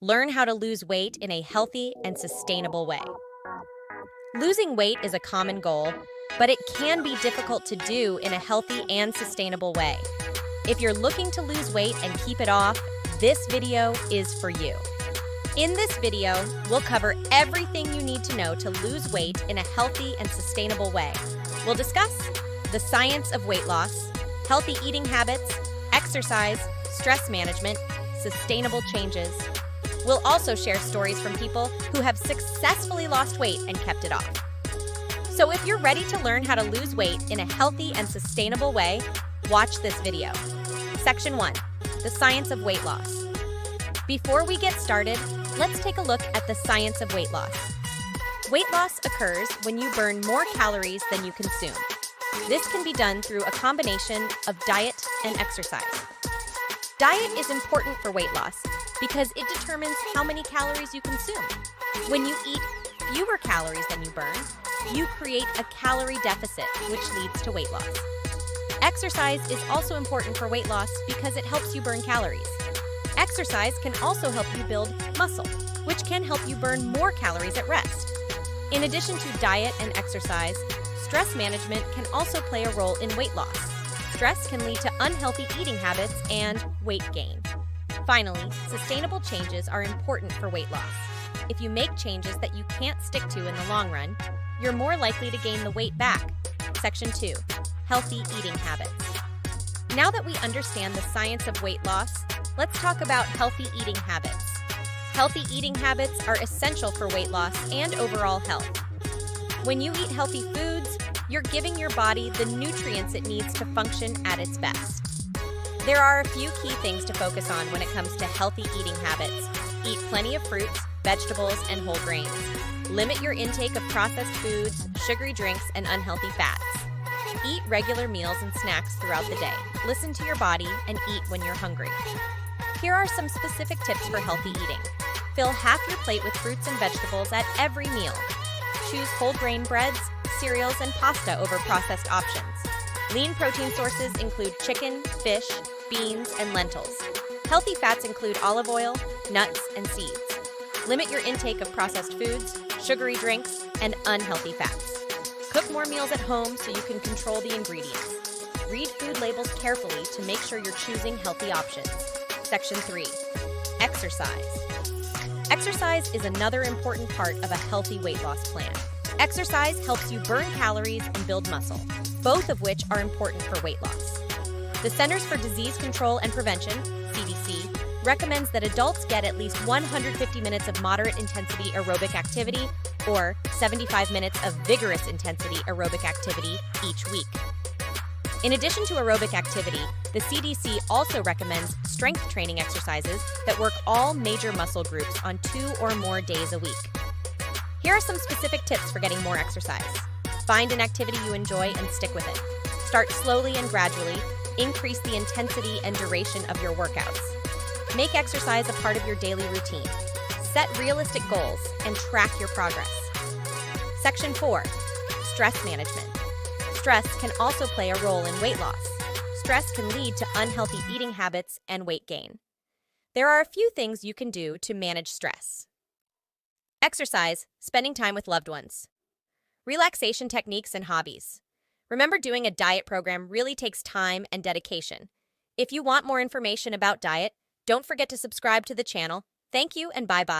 Learn how to lose weight in a healthy and sustainable way. Losing weight is a common goal, but it can be difficult to do in a healthy and sustainable way. If you're looking to lose weight and keep it off, this video is for you. In this video, we'll cover everything you need to know to lose weight in a healthy and sustainable way. We'll discuss the science of weight loss, healthy eating habits, exercise, stress management, sustainable changes. We'll also share stories from people who have successfully lost weight and kept it off. So if you're ready to learn how to lose weight in a healthy and sustainable way, watch this video. Section 1. The science of weight loss. Before we get started, let's take a look at the science of weight loss. Weight loss occurs when you burn more calories than you consume. This can be done through a combination of diet and exercise. Diet is important for weight loss because it determines how many calories you consume. When you eat fewer calories than you burn, you create a calorie deficit, which leads to weight loss. Exercise is also important for weight loss because it helps you burn calories. Exercise can also help you build muscle, which can help you burn more calories at rest. In addition to diet and exercise, stress management can also play a role in weight loss. Stress can lead to unhealthy eating habits and weight gain. Finally, sustainable changes are important for weight loss. If you make changes that you can't stick to in the long run, you're more likely to gain the weight back. Section 2. Healthy eating habits. Now that we understand the science of weight loss, let's talk about healthy eating habits. Healthy eating habits are essential for weight loss and overall health. When you eat healthy foods, you're giving your body the nutrients it needs to function at its best. There are a few key things to focus on when it comes to healthy eating habits. Eat plenty of fruits, vegetables, and whole grains. Limit your intake of processed foods, sugary drinks, and unhealthy fats. Eat regular meals and snacks throughout the day. Listen to your body and eat when you're hungry. Here are some specific tips for healthy eating. Fill half your plate with fruits and vegetables at every meal. Choose whole grain breads, cereals, and pasta over processed options. Lean protein sources include chicken, fish, beans, and lentils. Healthy fats include olive oil, nuts, and seeds. Limit your intake of processed foods, sugary drinks, and unhealthy fats. Cook more meals at home so you can control the ingredients. Read food labels carefully to make sure you're choosing healthy options. Section 3. Exercise. Exercise is another important part of a healthy weight loss plan. Exercise helps you burn calories and build muscle, both of which are important for weight loss. The Centers for Disease Control and Prevention, CDC, recommends that adults get at least 150 minutes of moderate intensity aerobic activity or 75 minutes of vigorous intensity aerobic activity each week. In addition to aerobic activity, the CDC also recommends strength training exercises that work all major muscle groups on 2 or more days a week. Here are some specific tips for getting more exercise. Find an activity you enjoy and stick with it. Start slowly and gradually. Increase the intensity and duration of your workouts. Make exercise a part of your daily routine. Set realistic goals and track your progress. Section 4. Stress management. Stress can also play a role in weight loss. Stress can lead to unhealthy eating habits and weight gain. There are a few things you can do to manage stress. Exercise, spending time with loved ones. Relaxation techniques and hobbies. Remember, doing a diet program really takes time and dedication. If you want more information about diet, don't forget to subscribe to the channel. Thank you and bye-bye.